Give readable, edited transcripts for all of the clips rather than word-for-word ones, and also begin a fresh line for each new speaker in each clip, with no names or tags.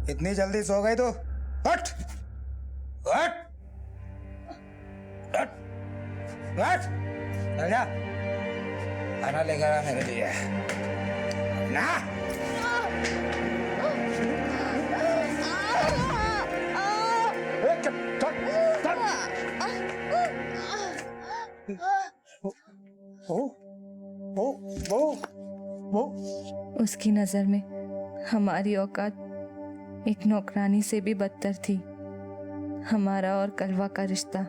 इतनी जल्दी सो गई तो हट हट हट हट चल जा खाना लेकर आ मेरे लिए ना।
उसकी नजर में हमारी औकात एक नौकरानी से भी बदतर थी। हमारा और कलवा का रिश्ता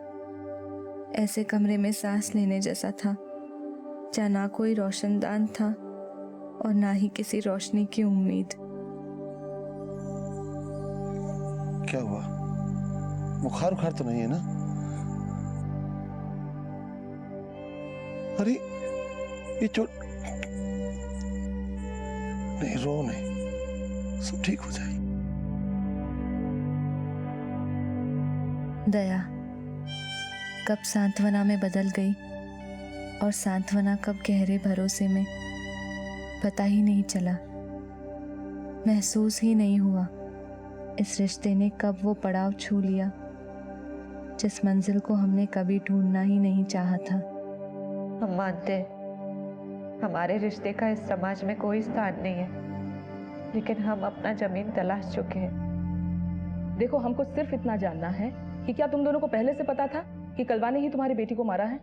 ऐसे कमरे में सांस लेने जैसा था जहाँ ना कोई रोशनदान था और ना ही किसी रोशनी की उम्मीद।
क्या हुआ? बुखार उखार तो नहीं है ना? अरे ये चोट नहीं, रो नहीं, सब ठीक हो जाएगी।
दया कब सांत्वना में बदल गई और सांत्वना कब गहरे भरोसे में, पता ही नहीं चला। महसूस ही नहीं हुआ इस रिश्ते ने कब वो पड़ाव छू लिया जिस मंजिल को हमने कभी ढूंढना ही नहीं चाहा था।
हम मानते हैं हमारे रिश्ते का इस समाज में कोई स्थान नहीं है, लेकिन हम अपना जमीन तलाश चुके हैं।
देखो, हमको सिर्फ इतना जानना है कि क्या तुम दोनों को पहले से पता था कि कलवा ने ही तुम्हारी बेटी को मारा है?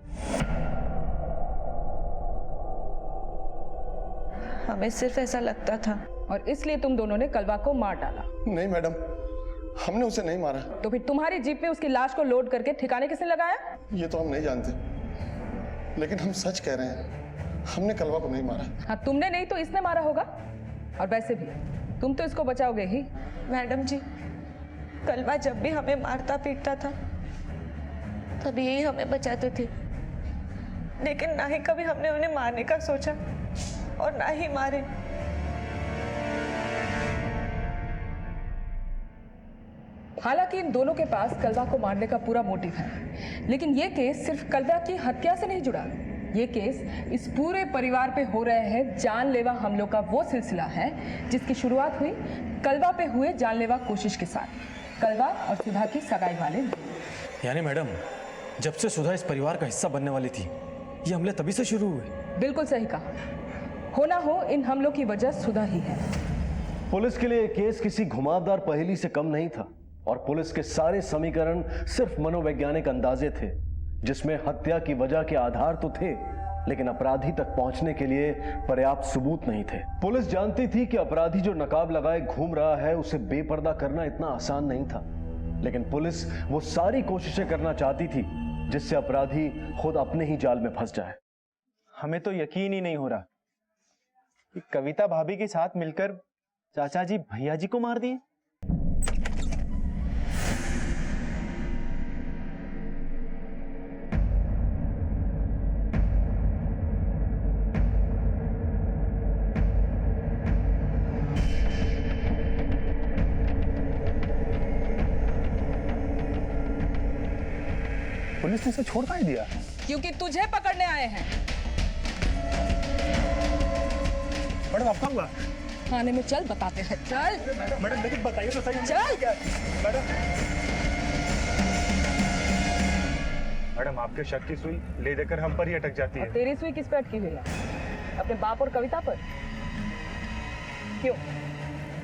हमें सिर्फ ऐसा लगता था
और इसलिए तुम दोनों ने कलवा को मार डाला।
नहीं मैडम, हमने उसे नहीं मारा।
तो फिर तुम्हारी जीप में उसकी लाश को लोड करके ठिकाने किसने लगाया?
ये तो हम नहीं जानते, लेकिन हम सच कह रहे हैं, हमने कलवा को नहीं मारा।
हाँ, तुमने नहीं तो इसने मारा होगा। और वैसे भी तुम तो इसको बचाओगे ही।
मैडम जी, कलवा जब भी हमें मारता पीटता था तब यही हमें बचाते थे, लेकिन ना ही कभी हमने उन्हें मारने का सोचा और ना ही मारे।
हालांकि इन दोनों के पास कलवा को मारने का पूरा मोटिव है, लेकिन ये केस सिर्फ कलवा की हत्या से नहीं जुड़ा। ये केस इस पूरे परिवार पे हो रहे हैं जानलेवा हमलों का वो सिलसिला है जिसकी शुरुआत हुई कलवा पे हुए जानलेवा कोशिश के साथ, कलवा और सुधा की सगाई वाले।
यानी मैडम, जब से सुधा इस परिवार का हिस्सा बनने वाली थी, ये हमले तभी से शुरू हुए।
बिल्कुल सही कहा। हो ना हो, इन हमलों की वजह सुधा ही है।
पुलिस के लिए केस किसी घुमावदार पहेली से कम नहीं था और पुलिस के सारे समीकरण सिर्फ मनोवैज्ञानिक अंदाजे थे, जिसमें हत्या की वजह के आधार तो थे, लेकिन अपराधी तक पहुंचने के लिए पर्याप्त सबूत नहीं थे। पुलिस जानती थी कि अपराधी जो नकाब लगाए घूम रहा है उसे बेपर्दा करना इतना आसान नहीं था, लेकिन पुलिस वो सारी कोशिशें करना चाहती थी जिससे अपराधी खुद अपने ही जाल में फंस जाए।
हमें तो यकीन ही नहीं हो रहा कि कविता भाभी के साथ मिलकर चाचा जी भैया जी को मार दिए।
पुलिस ने इसे छोड़ काहे दिया?
क्योंकि तुझे पकड़ने आए हैं।
मैडम, आप कहाँ हुआ?
थाने में चल, बताते हैं। चल
मैडम, लेकिन बताइए तो सही।
चल।
मैडम, आपके शक की सुई ले देकर हम पर ही अटक जाती है।
तेरी सुई किस पे अटकी हुई है? अपने बाप और कविता पर? क्यों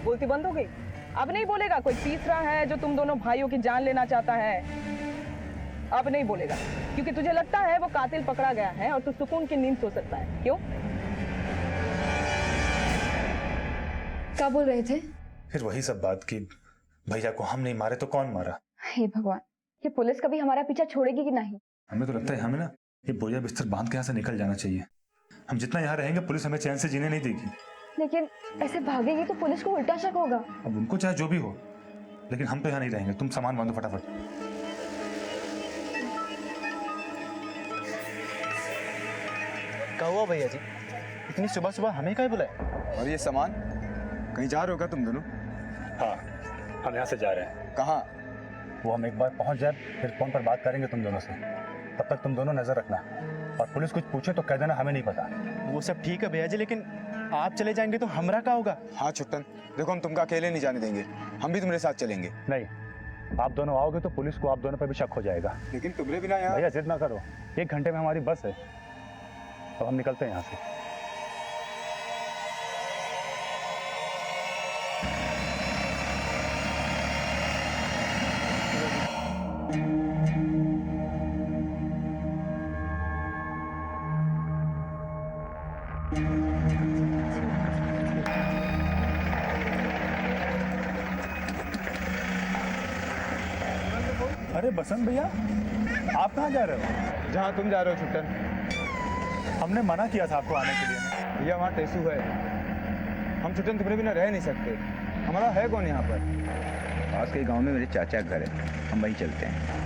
बोलती बंद हो गई? अब नहीं बोलेगा? कोई तीसरा है जो तुम दोनों भाइयों की जान लेना चाहता है? अब नहीं बोलेगा क्योंकि तुझे लगता है वो कातिल पकड़ा गया है और तू सुकून की नींद सो सकता है। क्यों?
क्या बोल रहे थे?
फिर वही सब बात की भैया को हम नहीं मारे तो कौन मारा?
हे भगवान, ये पुलिस कभी हमारा पीछा छोड़ेगी कि नहीं?
हमें तो लगता है हमें ना ये बोरिया बिस्तर बांध के यहाँ से निकल जाना चाहिए। हम जितना यहाँ रहेंगे पुलिस हमें चैन से जीने नहीं देगी।
लेकिन ऐसे भागेगी तो पुलिस को उल्टा शक होगा।
अब उनको चाहे जो भी हो, लेकिन हम तो यहाँ नहीं रहेंगे। तुम सामान बांधो फटाफट।
क्या हुआ भैया जी, इतनी सुबह सुबह हमें काहे बुलाए?
और ये सामान कहीं जा रहे हो क्या तुम दोनों?
हाँ, हम यहाँ से जा रहे हैं।
कहाँ?
वो हम एक बार पहुँच जाए फिर फोन पर बात करेंगे तुम दोनों से। तब तक तुम दोनों नजर रखना और पुलिस कुछ पूछे तो कह देना हमें नहीं पता।
वो सब ठीक है भैया जी, लेकिन आप चले जाएंगे तो हमरा का होगा?
हाँ छुट्टन, देखो हम तुमको अकेले नहीं जाने देंगे, हम भी तुम्हारे साथ चलेंगे।
नहीं, आप दोनों आओगे तो पुलिस को आप दोनों पर भी शक हो जाएगा।
लेकिन तुम्हारे बिना यहाँ
भैया जिद ना करो, 1 घंटे में हमारी बस है, तो हम निकलते हैं यहाँ से। अरे बसंत भैया, आप कहाँ जा रहे हो?
जहाँ तुम जा रहे हो छुट्टन।
हमने मना किया था आपको आने के लिए।
भैया वहाँ टेसू है, हम छुट्टन तुम्हारे बिना रह नहीं सकते। हमारा है कौन यहाँ पर?
पास के गांव में मेरे चाचा का घर है, हम वहीं चलते हैं।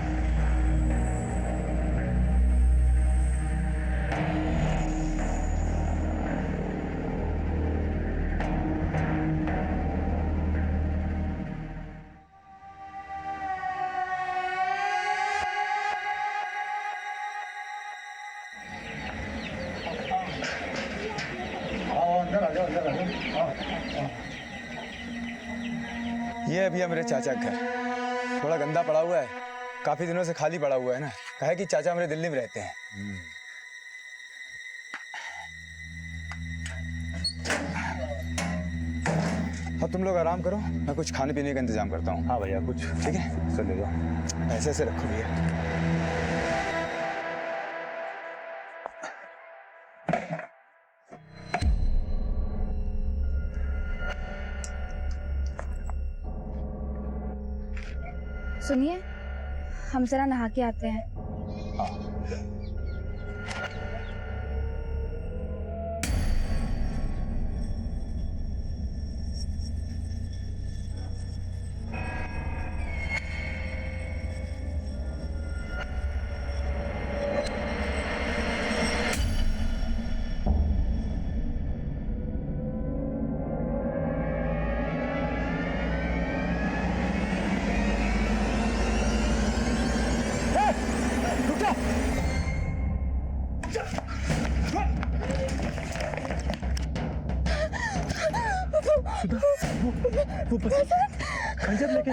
ये है भैया मेरे चाचा का घर, थोड़ा गंदा पड़ा हुआ है, काफी दिनों से खाली पड़ा हुआ है ना। कहा है कि चाचा मेरे दिल्ली में रहते हैं। अब तुम लोग आराम करो, मैं कुछ खाने पीने का इंतजाम करता हूँ।
हाँ भैया, कुछ
ठीक है,
चल ले जाओ।
ऐसे ऐसे रखो भैया।
सुनिए, हम जरा नहा के आते हैं।
वो बस खंजर लेके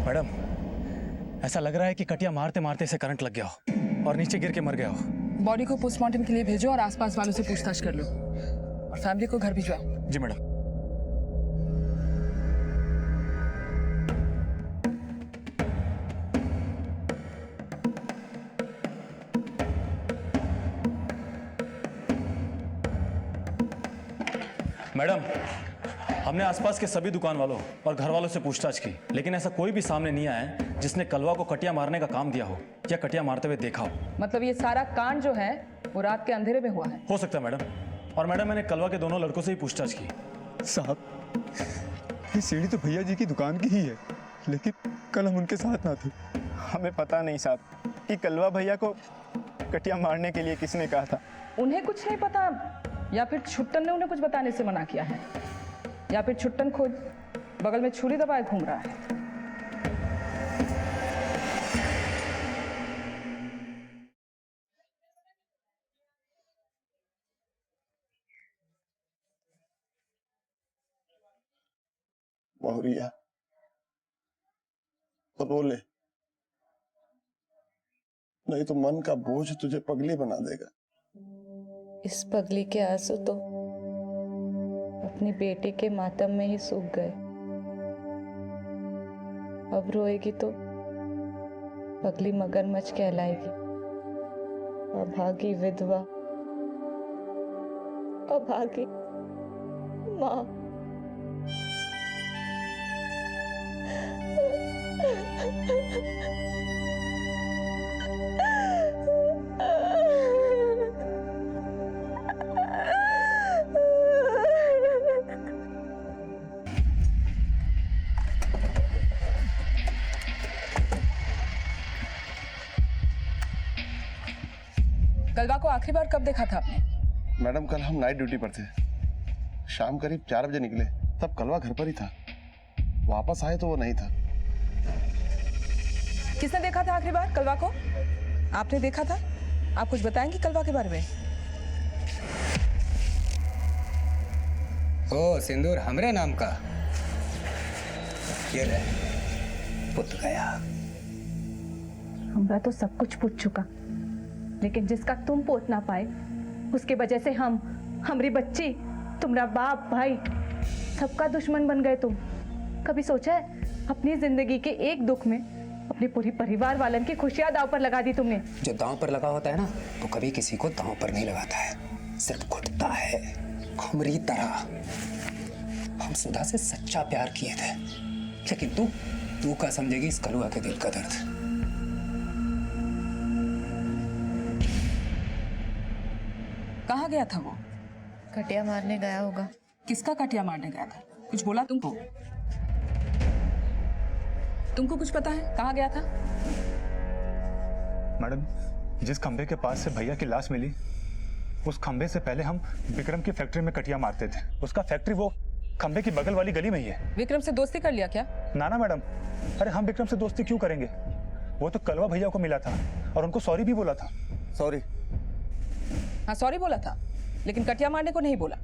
मैडम, ऐसा लग रहा है कि कटिया मारते मारते इसे करंट लग गया हो और नीचे गिर के मर गया हो।
बॉडी को पोस्टमार्टम के लिए भेजो और आसपास वालों से पूछताछ कर लो और फैमिली को घर भिजवाओ।
जी मैडम। मैडम, हमने आसपास के सभी दुकान वालों और घर वालों से पूछताछ की, लेकिन ऐसा कोई भी सामने नहीं आया है जिसने कलवा को कटिया मारने का काम दिया हो या कटिया मारते हुए देखा हो।
मतलब ये सारा कांड जो है वो रात के अंधेरे में हुआ है?
हो सकता है मैडम। और मैडम, मैंने कलवा के दोनों लड़कों से ही पूछताछ की।
साहब, ये सीढ़ी तो भैया जी की दुकान की ही है, लेकिन कल हम उनके साथ ना थे।
हमें पता नहीं साहब कि कलवा भैया को कटिया मारने के लिए किसने कहा था।
उन्हें कुछ नहीं पता, या फिर छुट्टन ने उन्हें कुछ बताने से मना किया है, या फिर छुट्टन खुद बगल में छुरी दबाए घूम रहा है।
बहुरिया, तो रो ले, नहीं तो मन का बोझ तुझे पगली बना देगा।
इस पगली के आंसू तो अपनी बेटी के मातम में ही सूख गए। अब रोएगी तो पगली मगरमच्छ कहलाएगी। अभागी विधवा, अभागी माँ।
कलवा को आखिरी बार कब देखा था आपने?
मैडम कल हम नाइट ड्यूटी पर थे, शाम करीब 4 बजे निकले, तब कलवा घर पर ही था। वापस आए तो वो नहीं था।
किसने देखा था आखिरी बार कलवा को? आपने देखा था? आप कुछ बताएंगी कलवा के बारे में?
ओ सिंदूर हमरे नाम का, ये रहे पुत गया।
हमरा तो सब कुछ पूछ चुका, लेकिन जिसका तुम पोत ना पाए उसके वजह से हमारी बच्ची, तुम्हारा बाप भाई सबका दुश्मन बन गए तुम। कभी सोचा है अपनी जिंदगी के एक दुख में अपने पूरी परिवार वालन की खुशियां दांव पर लगा दी तुमने?
जो दांव पर लगा होता है ना, वो कभी किसी को दांव पर नहीं लगाता है, सिर्फ घुटता है खुमरी तरह। हम सुधा से सच्चा प्यार किए थे, लेकिन तू का समझेगी इस कलुआ के दिल का दर्द।
कहाँ गया था वो?
कटिया मारने गया होगा।
किसका कटिया मारने गया था? कुछ बोला तुमको? तुमको कुछ पता है कहाँ गया था?
मैडम, जिस खंबे के पास से भैया की लाश मिली, उस खंबे से पहले हम विक्रम की फैक्ट्री में कटिया मारते थे। उसका फैक्ट्री वो खंबे की बगल वाली गली में ही है।
विक्रम से दोस्ती कर लिया क्या?
ना मैडम, अरे हम विक्रम से दोस्ती क्यों करेंगे? वो तो कलवा भैया को मिला था और उनको सॉरी भी बोला था।
सॉरी?
हाँ सॉरी बोला था, लेकिन कटिया मारने को नहीं बोला।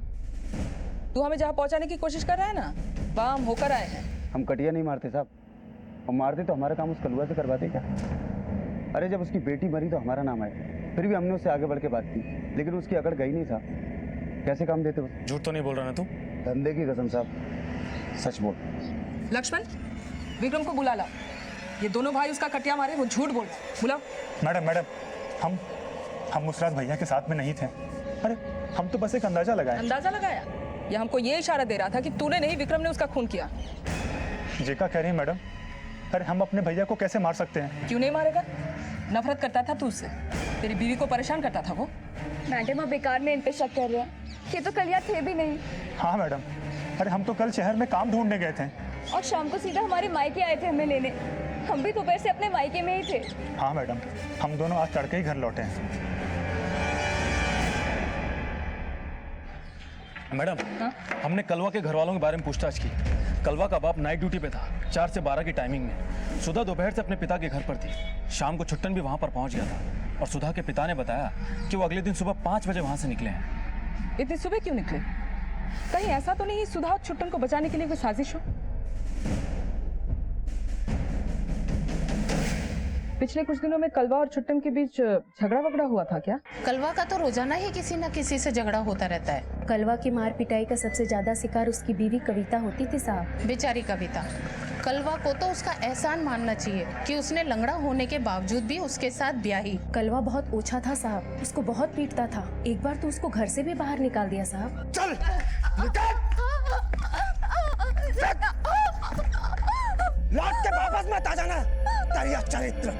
तू हमें जहाँ पहुँचाने की कोशिश कर रहा है ना, वहाँ हम होकर आए हैं।
हम कटिया नहीं मारते साहब, और मारते तो हमारा काम उस कलुआ से करवाते क्या? अरे जब उसकी बेटी मरी तो हमारा नाम आया, फिर भी हमने उससे आगे बढ़ के बात की, लेकिन उसकी अकड़ गई नहीं साहब। कैसे काम देते हो?
झूठ तो नहीं बोल रहा ना तू?
धंधे की कसम साहब, सच बोल।
लक्ष्मण, विक्रम को बुला लाओ। ये दोनों भाई उसका कटिया मारे, वो झूठ बोल। बुलाओ।
मैडम, हम उस रात भैया के साथ में नहीं थे। अरे हम तो बस एक अंदाजा लगाया।
अंदाजा लगाया? या हमको ये इशारा दे रहा था कि तूने नहीं, विक्रम ने उसका खून किया?
जेका कह रही है मैडम। अरे हम अपने भैया को कैसे मार सकते हैं?
क्यों नहीं मारेगा? नफरत करता था तू उससे, तेरी बीवी को परेशान करता था वो।
मैडम आप बेकार में इन पे शक कर रहे हैं, ये तो कलिया थे भी नहीं।
हाँ मैडम, अरे हम तो कल शहर में काम ढूंढने गए थे
और शाम को सीधा हमारे मायके आए थे हमें लेने। हम भी दोपहर से अपने मायके में ही थे।
हाँ मैडम, हम दोनों आज तड़के ही घर लौटे हैं।
मैडम, हमने कलवा के घर वालों के बारे में पूछताछ की। कलवा का बाप नाइट ड्यूटी पे था, 4 से 12 की टाइमिंग में। सुधा दोपहर से अपने पिता के घर पर थी। शाम को छुट्टन भी वहाँ पर पहुँच गया था, और सुधा के पिता ने बताया कि वो अगले दिन सुबह 5 बजे वहाँ से निकले हैं।
इतनी सुबह क्यों निकले? कहीं ऐसा तो नहीं सुधा और छुट्टन को बचाने के लिए कोई साजिश हो? पिछले कुछ दिनों में कलवा और छुट्टन के बीच झगड़ा वगड़ा हुआ था क्या?
कलवा का तो रोजाना ही किसी न किसी से झगड़ा होता रहता है।
कलवा की मार पिटाई का सबसे ज्यादा शिकार उसकी बीवी कविता होती थी साहब।
बेचारी कविता। कलवा को तो उसका एहसान मानना चाहिए कि उसने लंगड़ा होने के बावजूद भी उसके साथ ब्याही।
कलवा बहुत ओछा था साहब, उसको बहुत पीटता था। एक बार तो उसको घर से भी बाहर निकाल दिया साहब।
चल लौट के वापस मत आ जाना, तेरा चरित्र।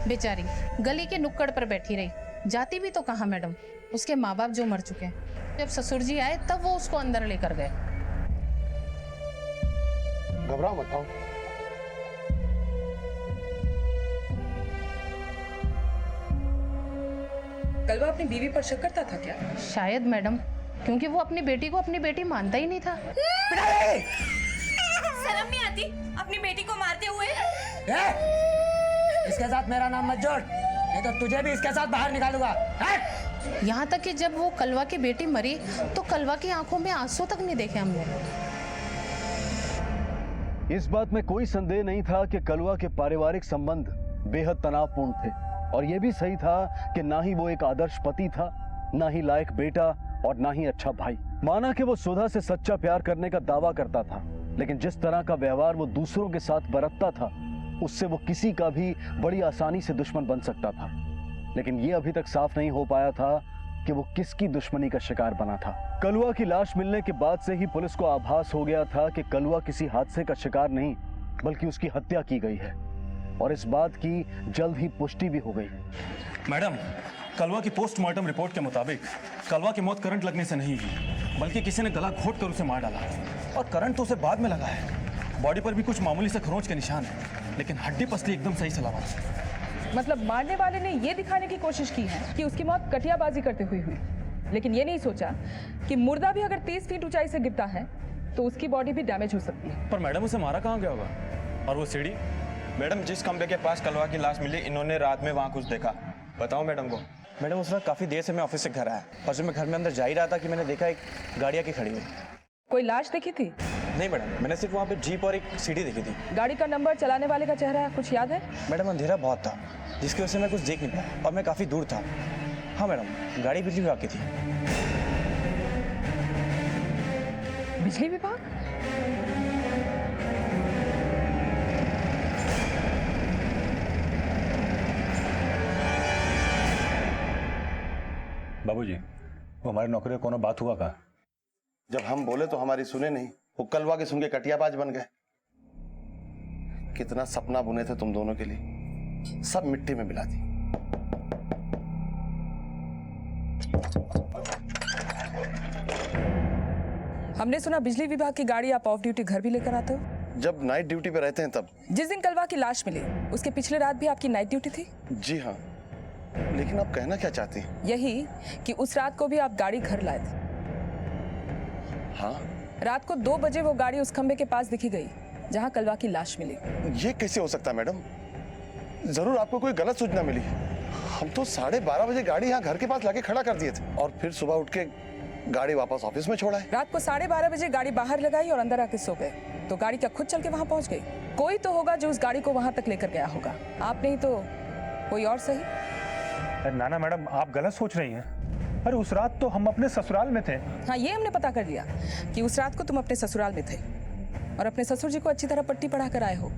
बेचारी गली के नुक्कड़ पर बैठी रही, जाती भी तो कहाँ मैडम। उसके माँ बाप जो मर चुके हैं, जब ससुर जी आए तब वो उसको अंदर लेकर गए।
घबराओ मत, आओ।
कलवा अपनी बीवी पर शक करता था क्या?
शायद मैडम, क्योंकि वो अपनी बेटी को अपनी बेटी मानता ही नहीं था।
शर्म नहीं आती अपनी बेटी को मारते हुए?
इसके साथ मेरा नाम मत जोड़, नहीं तो तुझे भी इसके साथ बाहर निकालूंगा।
यहाँ तक कि जब वो कलवा की बेटी मरी तो कलवा की आंखों में आंसू तक नहीं देखे हमने।
इस बात में कोई संदेह नहीं था कि कलवा के पारिवारिक संबंध बेहद तनावपूर्ण थे, और यह भी सही था कि ना ही वो एक आदर्श पति था, ना ही लायक बेटा, और ना ही अच्छा भाई। माना कि वो सुधा से सच्चा प्यार करने का दावा करता था, लेकिन जिस तरह का व्यवहार वो दूसरों के साथ बरतता था, उससे वो किसी का भी बड़ी आसानी से दुश्मन बन सकता था। लेकिन ये अभी तक साफ नहीं हो पाया था कि वो किसकी दुश्मनी का शिकार बना था। कलवा की लाश मिलने के बाद से ही पुलिस को आभास हो गया था कि कलवा किसी हादसे का शिकार नहीं, बल्कि उसकी हत्या की गई है, और इस बात की जल्द ही पुष्टि भी हो गई।
मैडम, कलवा की पोस्टमार्टम रिपोर्ट के मुताबिक कलवा की मौत करंट लगने से नहीं हुई, बल्कि किसी ने गला घोट कर उसे मार डाला, और करंट तो उसे बाद में लगा है। बॉडी पर भी कुछ मामूली से खरोंच के निशान है। लेकिन हड्डी पसली एकदम सही सलामत है।
मतलब मारने वाले ने ये दिखाने की कोशिश की है कि उसकी मौत कटियाबाजी करते हुए हुई, लेकिन ये नहीं सोचा कि मुर्दा भी अगर 30 फीट ऊंचाई से गिरता है तो उसकी बॉडी भी डैमेज हो सकती है।
पर मैडम उसे मारा कहाँ गया होगा? और वो सीढ़ी?
मैडम जिस खंबे के पास कलवा की लाश मिली, इन्होंने रात में वहाँ कुछ देखा। बताओ मैडम को। मैडम उस वक्त काफ़ी देर से मैं ऑफिस से घर आया और जब मैं घर में अंदर जा ही रहा था कि मैंने देखा एक गाड़ी आके खड़ी हुई।
कोई लाश देखी थी?
नहीं मैडम, मैंने सिर्फ वहाँ पे जीप और एक सीढ़ी देखी थी।
गाड़ी का नंबर, चलाने वाले का चेहरा कुछ याद है?
मैडम अंधेरा बहुत था जिसकी वजह से मैं कुछ देख नहीं पाया और मैं काफ़ी दूर था। हाँ मैडम, गाड़ी बिजली विभाग की थी।
बिजली विभाग?
बाबूजी, वो हमारे नौकरी का कोनो बात हुआ का?
जब हम बोले तो हमारी सुने नहीं, वो कलवा के सुन के कटियाबाज बन गए। कितना सपना बुने थे तुम दोनों के लिए, सब मिट्टी में मिला दी।
हमने सुना बिजली विभाग की गाड़ी आप ऑफ ड्यूटी घर भी लेकर आते हो?
जब नाइट ड्यूटी पे रहते हैं तब।
जिस दिन कलवा की लाश मिली उसके पिछले रात भी आपकी नाइट ड्यूटी थी?
जी हाँ, लेकिन आप कहना क्या चाहती हैं?
यही कि उस रात को भी आप गाड़ी घर लाए थे।
हाँ,
रात को 2 बजे वो गाड़ी उस खंबे के पास दिखी गई जहां कलवा की लाश मिली।
ये कैसे हो सकता है मैडम? जरूर आपको कोई गलत सूचना मिली। हम तो 12:30 बजे गाड़ी यहाँ घर के पास लाके खड़ा कर दिए थे और फिर सुबह उठ के गाड़ी वापस ऑफिस में छोड़ा है।
रात को 12:30 बजे गाड़ी बाहर लगाई और अंदर आके सो गए, तो गाड़ी क्या खुद चल के वहां पहुंच गई? कोई तो होगा जो उस गाड़ी को वहां तक लेकर गया होगा, आप नहीं तो कोई और सही।
नाना मैडम, आप गलत सोच रही हैं। अरे उस रात तो हम अपने ससुराल में थे।
हाँ, ये हमने पता कर लिया कि उस रात को तुम अपने ससुराल में थे और अपने ससुर जी को अच्छी तरह पट्टी पढ़ा कर आए हो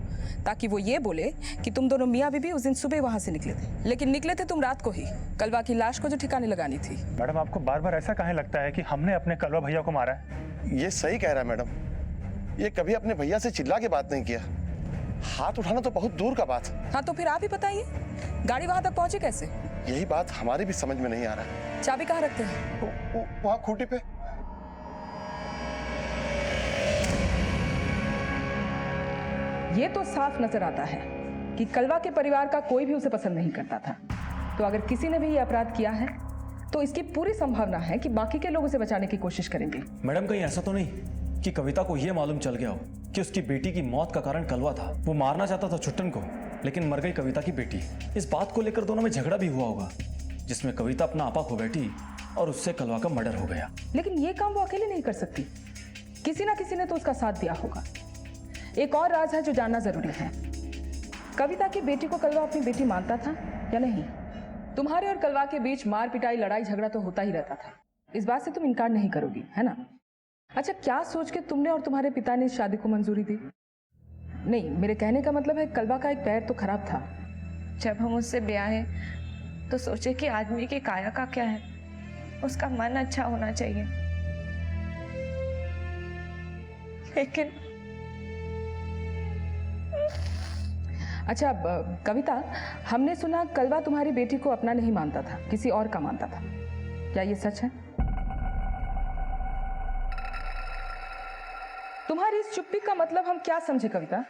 ताकि वो ये बोले कि तुम दोनों मियाँ बीबी उस दिन सुबह वहां से निकले थे। लेकिन निकले थे तुम रात को ही, कलवा की लाश को जो ठिकाने लगानी थी।
मैडम, आपको बार बार ऐसा काहे लगता है कि हमने अपने कलवा भैया को मारा है?
ये सही कह रहा है मैडम, ये कभी अपने भैया से चिल्ला के बात नहीं किया। हाथ उठाना तो बहुत दूर का बात।
हाँ, तो फिर आप ही बताइए गाड़ी वहां तक पहुंची कैसे?
यही बात हमारी भी समझ में नहीं आ रहा है।
चाबी कहाँ रखते हैं?
वहाँ खूंटी पे।
ये तो साफ नजर आता है कि कलवा के परिवार का कोई भी उसे पसंद नहीं करता था। तो अगर किसी ने भी ये अपराध किया है तो इसकी पूरी संभावना है कि बाकी के लोग उसे बचाने की कोशिश करेंगे।
मैडम, कहीं ऐसा तो नहीं कि कविता को यह मालूम चल गया हो कि उसकी बेटी की मौत का कारण कलवा था? वो मारना चाहता था छुट्टन को, लेकिन मर गई कविता की बेटी। इस बात को लेकर दोनों में झगड़ा भी हुआ होगा जिसमें कविता अपना आपा खो बैठी और उससे कलवा का मर्डर हो गया।
लेकिन ये काम वो अकेले नहीं कर सकती, किसी ना किसी ने तो उसका साथ दिया होगा। एक और राज है जो जानना जरूरी है, कविता की बेटी को कलवा अपनी बेटी मानता था या नहीं? तुम्हारे और कलवा के बीच मार पिटाई, लड़ाई झगड़ा तो होता ही रहता था, इस बात से तुम इनकार नहीं करोगी, है ना? अच्छा, क्या सोच के तुमने और तुम्हारे पिता ने इस शादी को मंजूरी दी? नहीं, मेरे कहने का मतलब है कलवा का एक पैर तो खराब था।
जब हम उससे ब्याहे तो सोचे कि आदमी की काया का क्या है, उसका मन अच्छा होना चाहिए। लेकिन
अच्छा कविता, हमने सुना कलवा तुम्हारी बेटी को अपना नहीं मानता था, किसी और का मानता था, क्या ये सच है? तुम्हारी इस चुप्पी का मतलब हम क्या समझे कविता?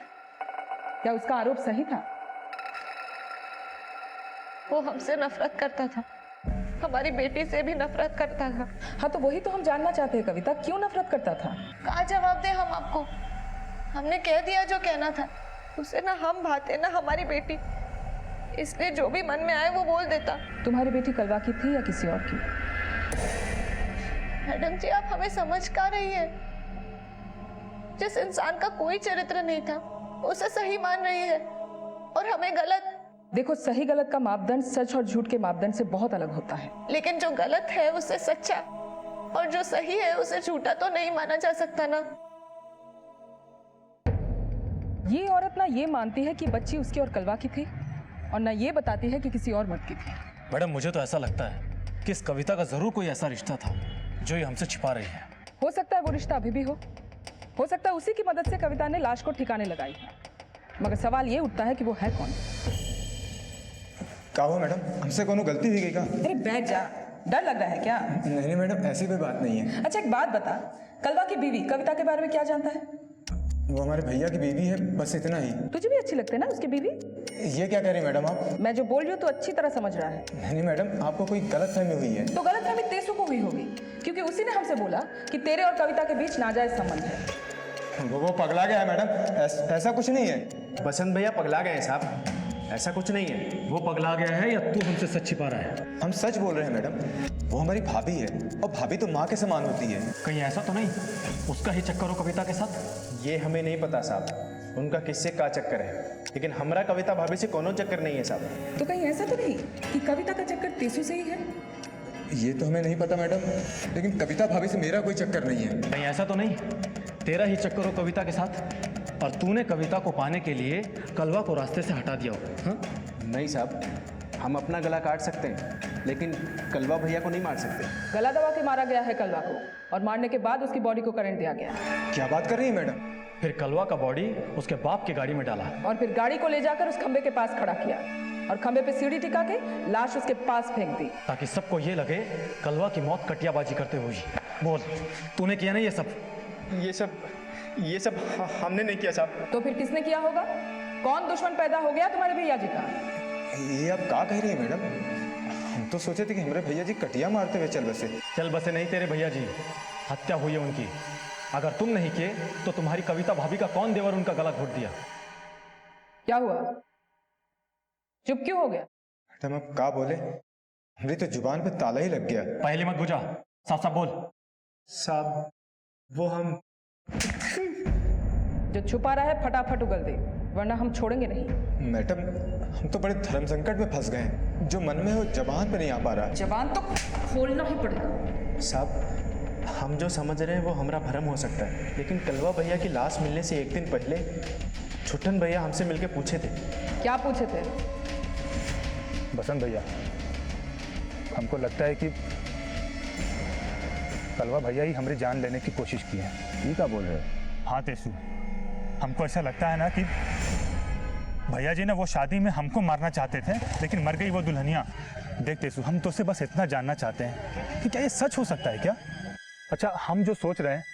क्या उसका आरोप सही था?
वो हमसे नफरत करता था, हमारी बेटी से भी नफरत करता था।
हाँ, तो वही तो हम जानना चाहते हैं कविता, क्यों नफरत करता था?
कहाँ जवाब दे हम आपको? हमने कह दिया जो कहना था। उसे ना हम भाते ना हमारी बेटी, इसलिए जो भी मन में आए वो बोल देता।
तुम्हारी बेटी कलवा की थी या किसी और की?
मैडम जी, आप हमें समझ का रही है? जिस इंसान का कोई चरित्र नहीं था उसे सही मान रही है और हमें गलत।
देखो, सही गलत का मापदंड सच और झूठ के मापदंड से बहुत अलग होता है।
लेकिन जो गलत है उसे सच्चा और जो सही है उसे झूठा तो नहीं माना जा सकता ना।
ये औरत ना ये मानती है कि बच्ची उसकी और कलवा की थी और ना ये बताती है कि किसी और मर्द की थी।
मैडम, मुझे तो ऐसा लगता है कि इस कविता का जरूर कोई ऐसा रिश्ता था जो ये हमसे छिपा रही है।
हो सकता है वो रिश्ता अभी भी हो सकता है उसी की मदद से कविता ने लाश को ठिकाने लगाई है, मगर सवाल ये उठता है कि वो है कौन?
क्या हुआ मैडम, हमसे कोनो गलती हुई गई क्या?
अरे बैठ जा, डर लग रहा है क्या?
नहीं मैडम, ऐसी कोई बात नहीं है।
अच्छा, एक बात बता, कलवा की बीवी कविता के बारे में क्या जानता है?
वो हमारे भैया की बीवी है, बस इतना ही।
तुझे भी अच्छी लगती है ना उसकी बीवी?
ये क्या कह रही मैडम आप?
मैं जो बोल रही हूँ तो अच्छी तरह समझ रहा है।
नहीं मैडम, आपको कोई गलतफहमी हुई है।
तो गलतफहमी तेसु को हुई होगी, क्योंकि उसी ने हमसे बोला कि तेरे और कविता के बीच नाजायज संबंध है।
वो पगला गया है मैडम, ऐसा कुछ नहीं है।
बसंत भैया पगला गए हैं साहब, ऐसा कुछ नहीं है।
वो पगला गया है या तू हमसे सच छिपा रहा है?
हम सच बोल रहे हैं मैडम, वो हमारी भाभी है और भाभी तो माँ के समान होती है।
कहीं ऐसा तो नहीं उसका ही चक्कर हो कविता के साथ?
ये हमें नहीं पता साहब, उनका किससे का चक्कर है, लेकिन हमारा कविता भाभी से कोनो चक्कर नहीं है साहब।
तो कहीं ऐसा तो नहीं कि कविता का चक्कर तेसु से ही है?
ये तो हमें नहीं पता मैडम, लेकिन कविता भाभी से मेरा कोई चक्कर नहीं है।
कहीं ऐसा तो नहीं तेरा ही चक्कर हो कविता के साथ और तूने कविता को पाने के लिए कलवा को रास्ते से हटा दिया हो? हाँ?
नहीं साहब, हम अपना गला काट सकते हैं लेकिन कलवा भैया को नहीं मार सकते।
गला दबा के मारा गया है कलवा को, और मारने के बाद उसकी बॉडी को करंट दिया गया।
क्या बात कर रही है मैडम?
फिर कलवा का बॉडी उसके बाप की गाड़ी में डाला
और फिर गाड़ी को ले जाकर उस खंबे के पास खड़ा किया और खंबे पे सीढ़ी टिका के लाश उसके पास फेंक दी,
ताकि सबको ये लगे कलवा की मौत कटियाबाजी करते हुई। बोल, तूने किया नहीं
ये सब हमने नहीं किया साहब।
तो फिर किसने किया होगा? कौन दुश्मन पैदा हो गया तुम्हारे भैया जी का?
ये आप क्या कह रही है मैडम? हम तो सोचे थे कि हमारे भैया जी कटिया मारते हुए चल बसे
नहीं तेरे भैया जी, हत्या हुई है उनकी। अगर तुम नहीं किए तो तुम्हारी कविता भाभी का कौन देवर उनका गला घोट दिया?
क्या हुआ? चुप क्यों हो गया?
मैडम आप क्या बोले? हमारी तो जुबान पे ताला ही लग गया।
पहले मत बुझा, साफ साफ बोल।
साहब वो हम
जो छुपा रहा है फटाफट उगल दे, वरना हम छोड़ेंगे नहीं।
मैडम हम तो बड़े धर्म संकट में फंस गए हैं, जो मन में हो जबान पे नहीं आ पा रहा।
जबान तो खोलना ही पड़ेगा।
साहब हम जो समझ रहे हैं वो हमारा भ्रम हो सकता है, लेकिन कलवा भैया की लाश मिलने से एक दिन पहले छुट्टन भैया हमसे मिलके पूछे थे।
क्या पूछे थे?
बसंत भैया, हमको लगता है कि कलवा भैया ही हमारी जान लेने की कोशिश की है।
ये क्या बोल रहे हो?
हाँ तेसु, हमको ऐसा लगता है ना कि भैया जी ने वो शादी में हमको मारना चाहते थे, लेकिन मर गई वो दुल्हनिया। देख तेसु, हम तो से बस इतना जानना चाहते हैं कि क्या ये सच हो सकता है क्या? अच्छा, हम जो सोच रहे हैं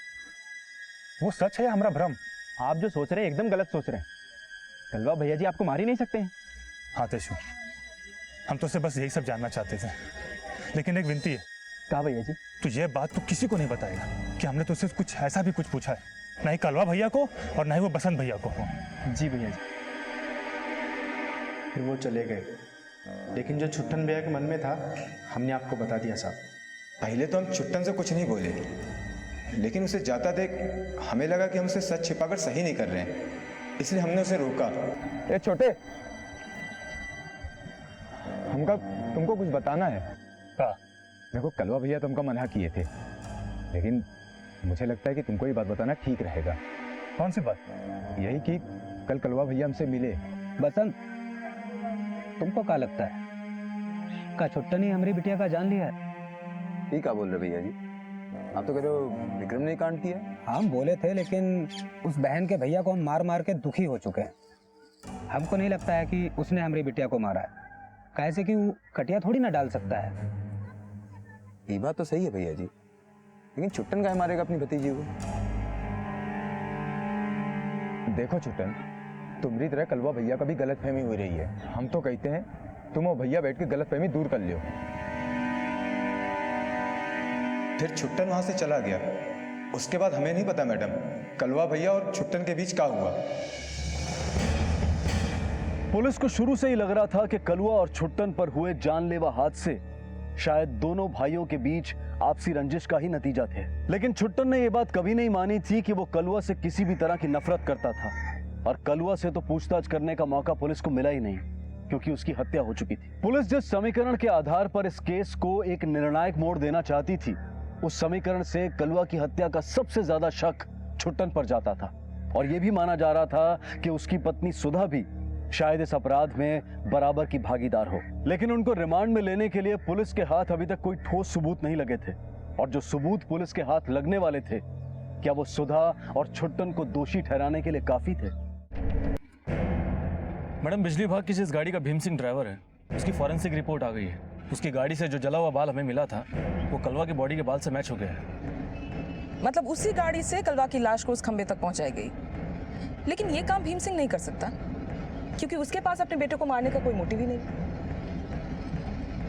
वो सच है या हमारा भ्रम?
आप जो सोच रहे हैं एकदम गलत सोच रहे हैं। कलवा भैया जी आपको मार ही नहीं सकते हैं।
हाँ तेसु, हम तो से बस यही सब जानना चाहते थे, लेकिन एक विनती है।
कहा भैया जी?
तो ये बात तो किसी को नहीं बताएगा कि हमने तुझसे कुछ ऐसा भी कुछ पूछा है, ना ही कलवा भैया को और ना ही वो बसंत भैया को।
जी भैया जी। फिर वो चले गए, लेकिन जो छुट्टन भैया के मन में था हमने आपको बता दिया साहब।
पहले तो हम छुट्टन से कुछ नहीं बोले, लेकिन उसे जाता देख हमें लगा कि हम उसे सच छिपाकर सही नहीं कर रहे हैं, इसलिए हमने उसे रोका।
ए छोटे, हमका तुमको कुछ बताना है।
हाँ।
देखो कलवा भैया तुमको मना किए थे, लेकिन मुझे लगता है कि तुमको ये बात बताना ठीक रहेगा।
कौन सी बात?
यही कि कल कलवा भैया हमसे मिले।
बसंत, तुमको क्या लगता है का छुट्टन ही हमारी बिटिया का जान लिया है?
ये क्या बोल रहे भैया जी? आप तो कह रहे हो विक्रम ने कांड किया।
हम बोले थे, लेकिन उस बहन के भैया को हम मार मार के दुखी हो चुके हैं। हमको नहीं लगता है कि उसने हमारी बिटिया को मारा है, कैसे कि वो कटिया थोड़ी ना डाल सकता है।
ये बात तो सही है भैया जी, लेकिन छुट्टन का मारेगा अपनी भतीजी को? देखो छुट्टन, तुम्हारी तरह कलवा भैया का भी गलतफहमी हो रही है। हम तो कहते हैं तुम और भैया बैठ के गलतफहमी दूर कर लियो।
फिर छुट्टन वहां से चला गया। उसके बाद हमें नहीं पता मैडम कलवा भैया और छुट्टन के बीच क्या हुआ।
पुलिस को शुरू से ही लग रहा था कि कलवा और छुट्टन पर हुए जानलेवा हादसे शायद दोनों भाइयों के बीच आपसी रंजिश का ही नतीजा थे, लेकिन छुट्टन ने यह बात कभी नहीं मानी थी कि वो कलवा से किसी भी तरह की नफरत करता था, और कलवा से तो पूछताछ करने का मौका पुलिस को मिला ही नहीं, क्योंकि उसकी हत्या हो चुकी थी। पुलिस जिस समीकरण के आधार पर इस केस को एक निर्णायक मोड़ देना चाहती थी, उस समीकरण से कलवा की हत्या का सबसे ज्यादा शक छुट्टन पर जाता था, और यह भी माना जा रहा था कि उसकी पत्नी सुधा भी शायद इस अपराध में बराबर की भागीदार हो। लेकिन उनको रिमांड में लेने के लिए पुलिस के हाथ अभी तक कोई ठोस सबूत नहीं लगे थे, और जो सबूत पुलिस के हाथ लगने वाले थे, क्या वो सुधा और छुट्टन को दोषी ठहराने के लिए काफी थे?
मैडम, बिजली विभाग की जिस गाड़ी का भीम सिंह ड्राइवर है, उसकी फॉरेंसिक रिपोर्ट आ गई है। उसकी गाड़ी से जो जला हुआ बाल हमें मिला था, वो कलवा की बॉडी के बाल से मैच हो गया है।
मतलब उसी गाड़ी से कलवा की लाश को उस खंबे तक पहुंचाई गई? लेकिन ये काम भीम सिंह नहीं कर सकता क्योंकि उसके पास अपने बेटे को मारने का कोई मोटिव ही नहीं।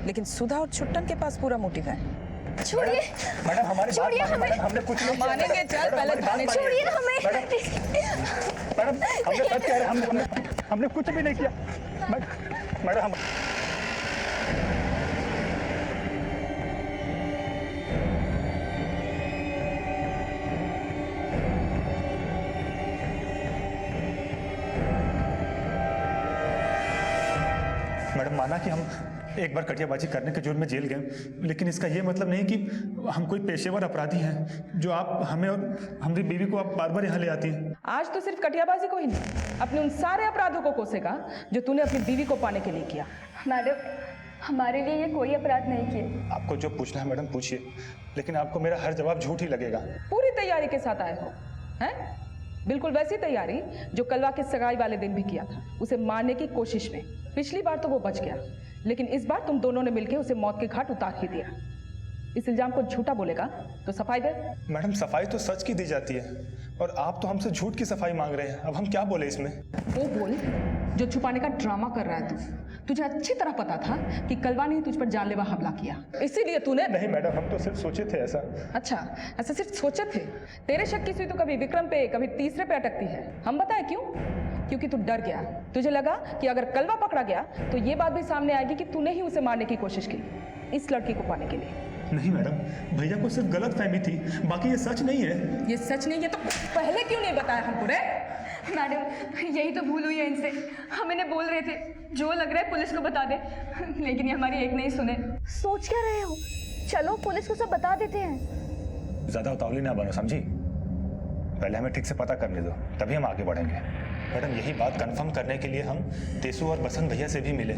लेकिन सुधा और छुट्टन के पास पूरा मोटिव है।
छोड़िए
मैडम हमारी
छोड़िए हमें।
हमने कुछ नहीं किया।
मानेंगे, चल पहले थाने
छोड़िए हमें।
मैडम हमने सच कह रहे हैं, हमने कुछ भी नहीं किया। मैडम हम मैडम माना कि हम एक बार कटियाबाजी करने के जुर्म में जेल गए, लेकिन इसका ये मतलब नहीं कि हम कोई पेशेवर अपराधी हैं जो आप हमें और हमारी बीवी को आप बार बार यहाँ ले आती हैं।
आज तो सिर्फ कटियाबाजी को ही नहीं, अपने उन सारे अपराधों को कोसेगा जो तूने अपनी बीवी को पाने के लिए किया।
मैडम हमारे लिए ये कोई अपराध नहीं किए।
आपको जो पूछना है मैडम पूछिए, लेकिन आपको मेरा हर जवाब झूठ ही लगेगा।
पूरी तैयारी के साथ आए हो, हैं? बिल्कुल वैसी तैयारी जो कलवा की सगाई वाले दिन भी किया था, उसे मारने की कोशिश में। पिछली बार तो वो बच गया, लेकिन इस बार तुम दोनों ने मिलकर उसे मौत के घाट उतार ही दिया। इस इल्जाम को झूठा बोलेगा तो सफाई दे।
मैडम सफाई तो सच की दी जाती है और आप तो हमसे झूठ की सफाई मांग रहे हैं। अब हम क्या बोले इसमें?
वो बोल जो छुपाने का ड्रामा कर रहा है तू। तुझे अच्छी तरह पता था कि कलवा ने तुझ पर जानलेवा हमला किया, इसीलिए तूने।
नहीं मैडम, हम तो सिर्फ सोचे थे ऐसा।
अच्छा, ऐसा सिर्फ सोचे थे? तेरे शक की सुई तो कभी विक्रम पे कभी तीसरे पे अटकती है। हम बताएं क्यों? क्योंकि तू डर गया। तुझे लगा कि अगर कलवा पकड़ा गया तो ये बात भी सामने आएगी कि तूने ही उसे मारने की कोशिश की इस लड़की को पाने के लिए।
नहीं मैडम, भैया को सिर्फ गलत फहमी थी, बाकी ये सच नहीं है।
ये सच नहीं है तो पहले क्यों नहीं बताया हमको रे?
मैडम यही तो भूल हुई है इनसे। हम इन्हें बोल रहे थे जो लग रहा है पुलिस को बता दे, लेकिन ये हमारी एक नहीं सुने। सोच क्या रहे हो? चलो पुलिस को सब बता देते हैं।
ज्यादा उतावली ना बनो, समझी? पहले हमें ठीक से पता करने दो, तभी हम आगे बढ़ेंगे। मैडम यही बात कंफर्म करने के लिए हम तेसु और बसंत भैया से भी मिले,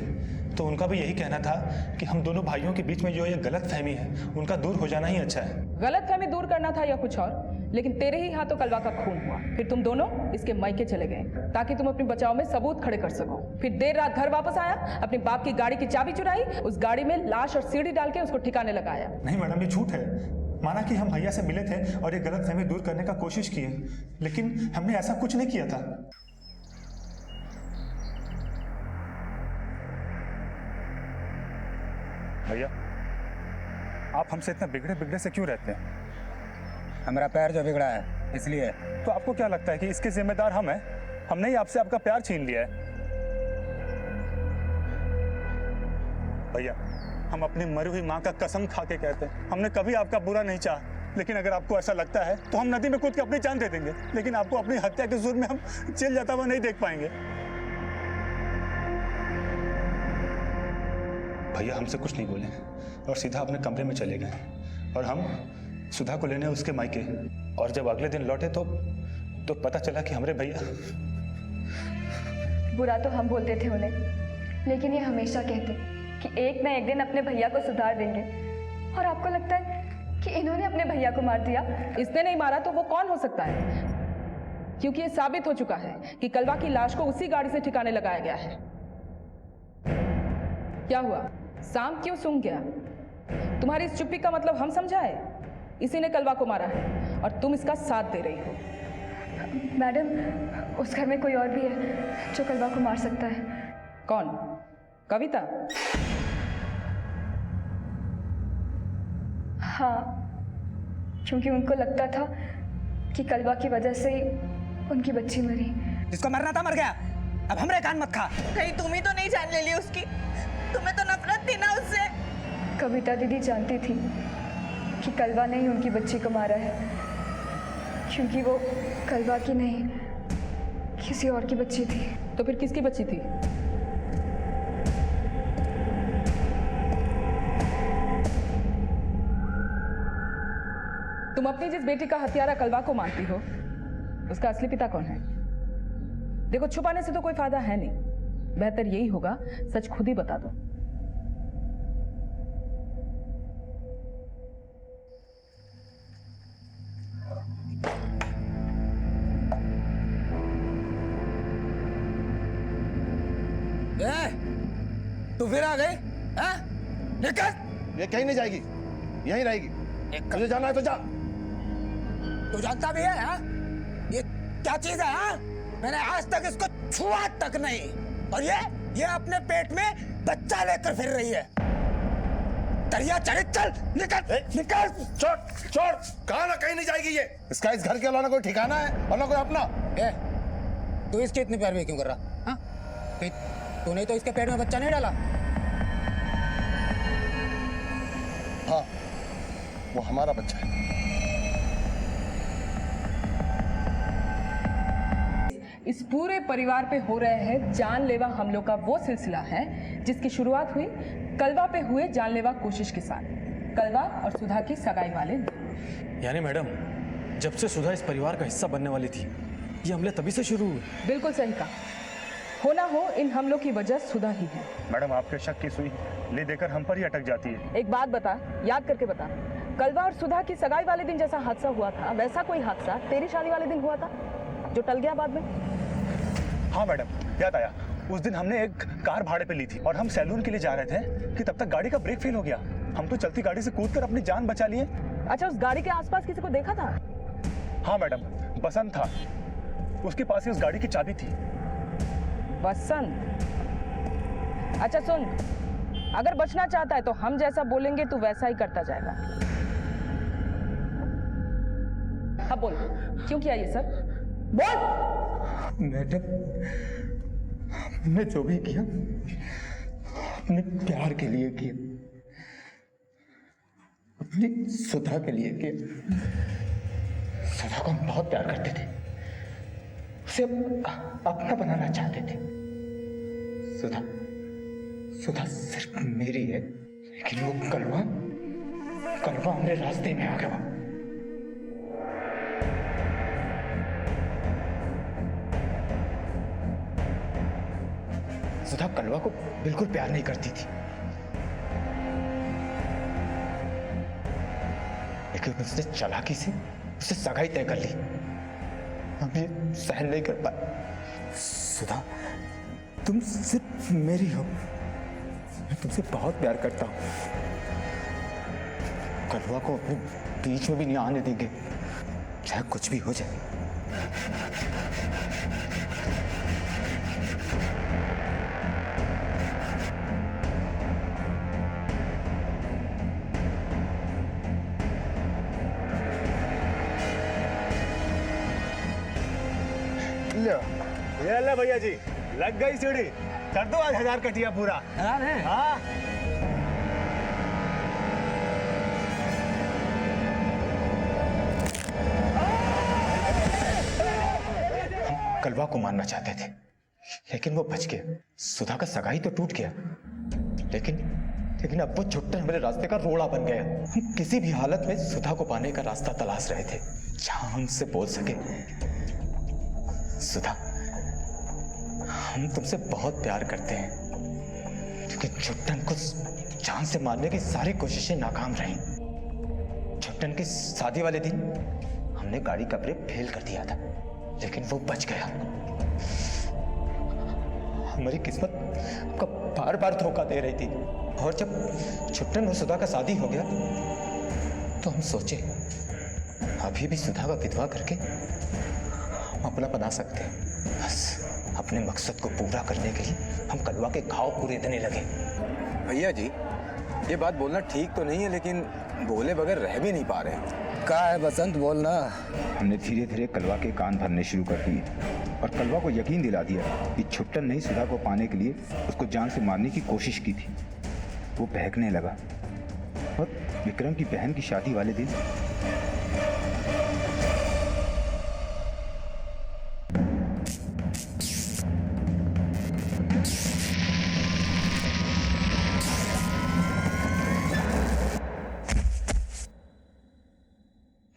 तो उनका भी यही कहना था कि हम दोनों भाइयों के बीच में जो ये गलत फहमी है उनका दूर हो जाना ही अच्छा है।
गलत फहमी दूर करना था या कुछ और, लेकिन तेरे ही हाथों कलवा का खून हुआ। फिर तुम दोनों इसके मायके चले गए ताकि तुम अपने बचाव में सबूत खड़े कर सको। फिर देर रात घर वापस आया, अपने बाप की गाड़ी की चाबी चुराई, उस गाड़ी में लाश और सीढ़ी डाल के उसको ठिकाने लगाया।
नहीं मैडम, ये झूठ है। माना कि हम भैया से मिले थे और ये गलत फहमी दूर करने का कोशिश की है, लेकिन हमने ऐसा कुछ नहीं किया था। भैया आप हमसे इतना बिगड़े से क्यों रहते हैं?
हमारा प्यार जो बिगड़ा है इसलिए।
तो आपको क्या लगता है कि इसके जिम्मेदार हम हैं? हमने ही आपसे आपका प्यार छीन लिया है। भैया हम अपनी मरी हुई माँ का कसम खा के कहते हैं, हमने कभी आपका बुरा नहीं चाहा, लेकिन अगर आपको ऐसा लगता है तो हम नदी में कूद के अपनी जान दे देंगे, लेकिन आपको अपनी हत्या के जुर्म में हम जेल जाता हुआ नहीं देख पाएंगे। भैया हमसे कुछ नहीं बोले और सीधा अपने कमरे में चले गए और हम सुधा को लेने उसके मायके। और जब अगले दिन लौटे तो पता चला कि हमारे भैया।
बुरा तो हम बोलते थे उन्हें, लेकिन ये हमेशा कहते कि एक ना एक दिन अपने भैया को सुधार देंगे। और आपको लगता है कि इन्होंने अपने भैया को मार दिया?
इसने नहीं मारा तो वो कौन हो सकता है? क्योंकि ये साबित हो चुका है कि कलवा की लाश को उसी गाड़ी से ठिकाने लगाया गया है। क्या हुआ? सांप क्यों सूंघ गया? तुम्हारी इस चुप्पी का मतलब हम समझाए? इसी ने कलवा को मारा है और तुम इसका साथ दे रही हो।
मैडम उस घर में कोई और भी है जो कलवा को मार सकता है।
कौन? कविता?
हाँ, क्योंकि उनको लगता था कि कलवा की वजह से ही उनकी बच्ची मरी।
जिसको मरना था मर गया, अब हमरे कान मत खा।
कहीं तुम ही तो नहीं जान ले ली उसकी? तुम्हें तो नफरत थी ना उससे।
कविता दीदी जानती थी कि कलवा ने ही उनकी बच्ची को मारा है, क्योंकि वो कलवा की नहीं किसी और की बच्ची थी।
तो फिर किसकी बच्ची थी? तुम अपनी जिस बेटी का हत्यारा कलवा को मानती हो, उसका असली पिता कौन है? देखो छुपाने से तो कोई फायदा है नहीं, बेहतर यही होगा सच खुद ही बता दो।
तू फिर आ गई? निकल!
ये कहीं नहीं जाएगी, यहीं रहेगी। तुझे जाना है तो जा।
तू जानता भी है? ये क्या चीज है?
मैंने आज तक इसको छुआ तक नहीं, और ये अपने पेट में बच्चा लेकर फिर रही है। दरिया चढ़े, चल निकल निकल।
छोड़ छोड़, कहाँ ना कहीं नहीं जाएगी ये। इसका इस घर के अलावा ना कोई ठिकाना है और ना कोई अपना।
तू इसके इतने प्यार में क्यों कर रहा? हाँ, तूने तो इसके पेट में बच्चा नहीं डाला।
हाँ, वो हमारा बच्चा है।
इस पूरे परिवार पे हो रहे हैं जानलेवा हमलों का वो सिलसिला है जिसकी शुरुआत हुई कलवा पे हुए जानलेवा कोशिश के साथ, कलवा और सुधा की सगाई वाले दिन।
यानी मैडम, जब से सुधा इस परिवार का हिस्सा बनने वाली थी, ये हमले तभी से शुरू हुए।
बिल्कुल सही कहा। हो ना हो, इन हमलों की वजह सुधा ही है।
मैडम, आपके शक की सुई ले देकर हम पर ही अटक जाती है।
एक बात बता, याद करके बता, कलवा और सुधा की सगाई वाले दिन जैसा हादसा हुआ था, वैसा कोई हादसा तेरी शादी वाले दिन हुआ था जो टल गया बाद में?
हाँ मैडम, याद आया। उस दिन हमने एक कार भाड़े पे ली थी और हम सैलून के लिए जा रहे थे कि तब तक गाड़ी का ब्रेक फेल हो गया। हम तो चलती गाड़ी से कूदकर अपनी जान बचा लिए।
अच्छा, उस गाड़ी के आसपास किसी को देखा था?
हाँ मैडम, बसंत था, उसके पास ही उस गाड़ी की चाबी थी।
बसंत? अच्छा सुन, अगर बचना चाहता है तो हम जैसा बोलेंगे तू वैसा ही करता जाएगा। अब बोल, क्यों किया ये सब? बोल।
मैडम, हमने जो भी किया अपने प्यार के लिए किया, अपनी सुधा के लिए किया। सुधा को हम बहुत प्यार करते थे, उसे अपना बनाना चाहते थे। सुधा सिर्फ मेरी है, लेकिन वो कलवा हमारे रास्ते में आ गया। सुधा कलवा को बिल्कुल प्यार नहीं करती थी, लेकिन उसने चालाकी से उससे सगाई तय कर ली। हम ये सहन नहीं कर पाए। सुधा, तुम सिर्फ मेरी हो, मैं तुमसे बहुत प्यार करता हूं। कलवा को अपने बीच में भी नहीं आने देंगे, चाहे कुछ भी हो जाए।
ये ले भैया जी, लग गई सीढ़ी। कर दो आज 1000 कटिया पूरा। हाँ।
कलवा को मारना चाहते थे, लेकिन वो बच गया। सुधा का सगाई तो टूट गया, लेकिन अब वो छुट्टन हमारे रास्ते का रोड़ा बन गया। हम किसी भी हालत में सुधा को पाने का रास्ता तलाश रहे थे, जहां हमसे बोल सके, सुधा, हम तुमसे बहुत प्यार करते हैं। लेकिन छुट्टन को जान से मारने की सारी कोशिशें नाकाम रहीं। छुट्टन की शादी वाले दिन हमने गाड़ी का ब्रेक फेल कर दिया था, लेकिन वो बच गया। हमारी किस्मत हमको बार बार धोखा दे रही थी, और जब छुट्टन और सुधा का शादी हो गया तो हम सोचे अभी भी सुधा का विधवा करके हम अपना बना सकते हैं। बस अपने मकसद को पूरा करने के लिए हम कलवा के घाव पूरे देने लगे।
भैया जी, ये बात बोलना ठीक तो नहीं है, लेकिन बोले बगैर रह भी नहीं पा रहे। क्या है बसंत, बोलना।
हमने धीरे धीरे कलवा के कान भरने शुरू कर दिए और कलवा को यकीन दिला दिया कि छुट्टन ने सुधा को पाने के लिए उसको जान से मारने की कोशिश की थी। वो बहकने लगा और विक्रम की बहन की शादी वाले दिन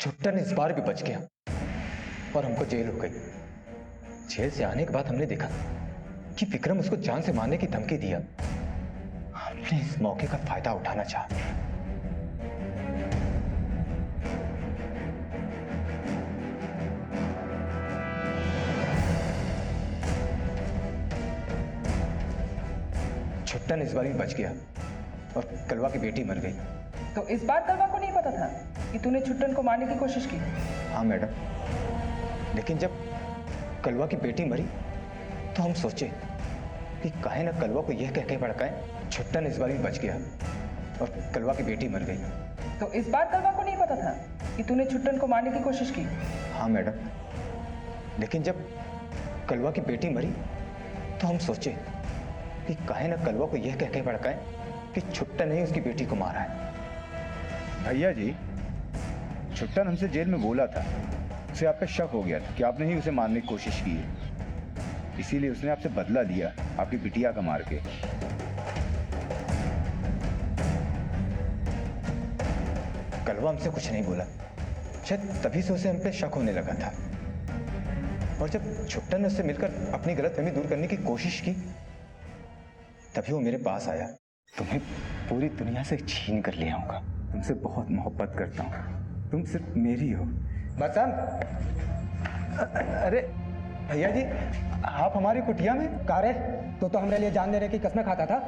छुट्टन इस बार भी बच गया और हमको जेल हो गई। जेल से आने के बाद हमने देखा कि विक्रम उसको जान से मारने की धमकी दिया। हमने इस मौके का फायदा उठाना चाहा। छुट्टन इस बार भी बच गया और कलवा की बेटी मर गई।
तो इस बार कलवा को नहीं पता था कि तूने छुट्टन को मारने की कोशिश की?
हाँ मैडम, लेकिन जब कलवा की बेटी मरी तो हम सोचे कि काहे ना कलवा को यह कह के भड़काएं छुट्टन इस बार भी बच गया और कलवा की बेटी मर गई।
तो इस बार कलवा को नहीं पता था कि तूने छुट्टन को मारने की कोशिश की?
हाँ मैडम, लेकिन जब कलवा की बेटी मरी तो हम सोचे कि काहे ना कलवा को यह कह के भड़काएं कि छुट्टन ने उसकी बेटी को मारा है।
भैया जी, छुट्टन हमसे जेल में बोला था, उसे आप पे शक हो गया था कि आपने ही उसे मारने की कोशिश की है, इसीलिए उसने आपसे बदला लिया आपकी बिटिया का मार के।
कलवा हमसे कुछ नहीं बोला, शायद तभी से उसे हम पे शक होने लगा था। और जब छुट्टन ने उससे मिलकर अपनी गलतफहमी दूर करने की कोशिश की तभी वो मेरे पास आया।
तुम्हें पूरी दुनिया से छीन कर ले आऊंगा, तुमसे बहुत मोहब्बत करता हूँ, तुम सिर्फ मेरी हो।
बसंत,
अरे भैया जी, आप हमारी कुटिया में?
का रे, तो हमारे लिए जान देने की कसमें खाता था,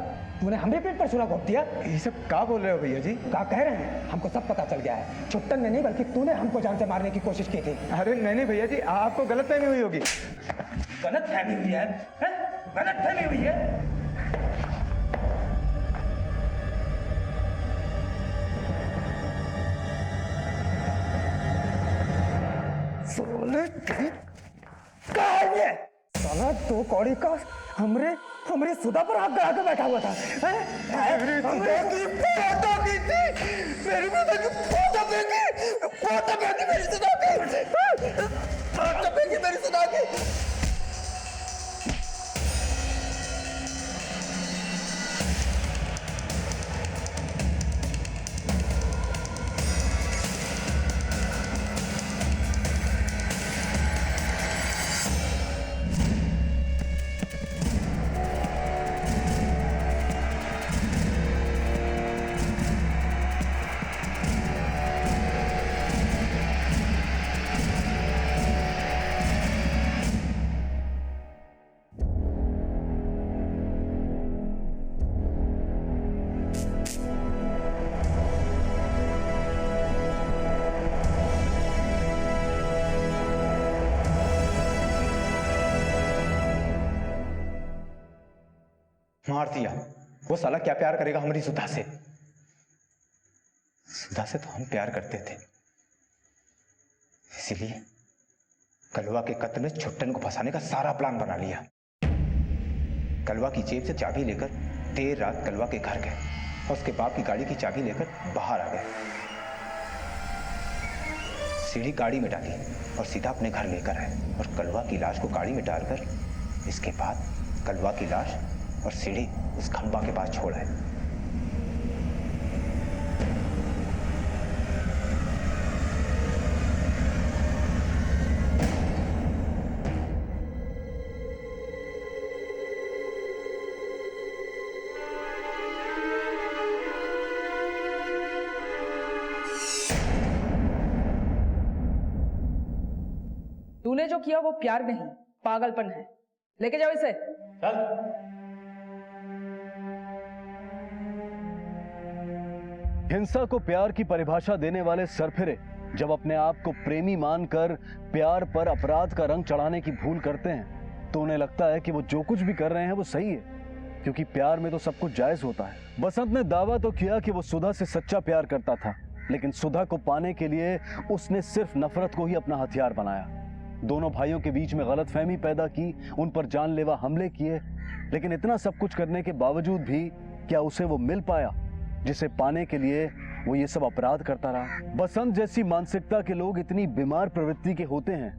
तूने हमें पेट पर चूना घोंप दिया।
ये सब क्या बोल रहे हो भैया जी?
क्या कह रहे हैं? हमको सब पता चल गया है, छुट्टन ने नहीं बल्कि तूने हमको जान से मारने की कोशिश की थी।
अरे नहीं भैया जी, आपको गलतफहमी हुई होगी।
गलतफहमी हुई है? गलतफहमी हुई है? साला दो कौड़ी का हमरे सुधा पर हाथ लगा के बैठा हुआ था। मेरी सुधा की फोटो की थी, मेरी सुधा की फोटो फेंकी मेरी सुधा की, फोटो फेंकी मेरी सुधा की।
मार दिया। वो साला क्या प्यार करेगा हमारी सुधा से? सुधा से तो हम प्यार करते थे, इसीलिए कलवा के कत्ल में छुट्टन को फंसाने का सारा प्लान बना लिया। कलवा की जेब से चाबी लेकर देर रात कलवा के घर गए और उसके बाप की गाड़ी की चाबी लेकर बाहर आ गए। सीढ़ी गाड़ी में डाली और सीधा अपने घर लेकर आए और कलवा की लाश को गाड़ी में डालकर इसके बाद कलवा की लाश और सीढ़ी उस खंबा के पास छोड़ा है।
तूने जो किया वो प्यार नहीं, पागलपन है। लेके जाओ इसे। चल।
हिंसा को प्यार की परिभाषा देने वाले सरफिरे जब अपने आप को प्रेमी मानकर प्यार पर अपराध का रंग चढ़ाने की भूल करते हैं तो उन्हें लगता है कि वो जो कुछ भी कर रहे हैं वो सही है, क्योंकि प्यार में तो सब कुछ जायज होता है। बसंत ने दावा तो किया कि वो सुधा से सच्चा प्यार करता था, लेकिन सुधा को पाने के लिए उसने सिर्फ नफरत को ही अपना हथियार बनाया। दोनों भाइयों के बीच में गलतफहमी पैदा की, उन पर जानलेवा हमले किए, लेकिन इतना सब कुछ करने के बावजूद भी क्या उसे वो मिल पाया जिसे पाने के लिए वो ये सब अपराध करता रहा? बसंत जैसी मानसिकता के लोग इतनी बीमार प्रवृत्ति के होते हैं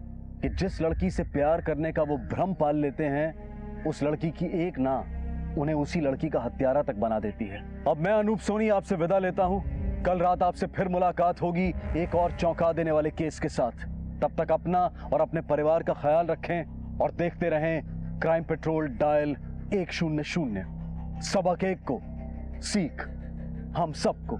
कि जिस लड़की से प्यार करने का वो भ्रम पाल लेते हैं, उस लड़की की एक ना उन्हें उसी लड़की का हत्यारा तक बना देती है। अब मैं अनूप सोनी आपसे विदा लेता हूँ। कल रात आपसे फिर मुलाकात होगी एक और चौंका देने वाले केस के साथ। तब तक अपना और अपने परिवार का ख्याल रखें और देखते रहें क्राइम पेट्रोल डायल 100। सबक एक को, सीख हम सबको।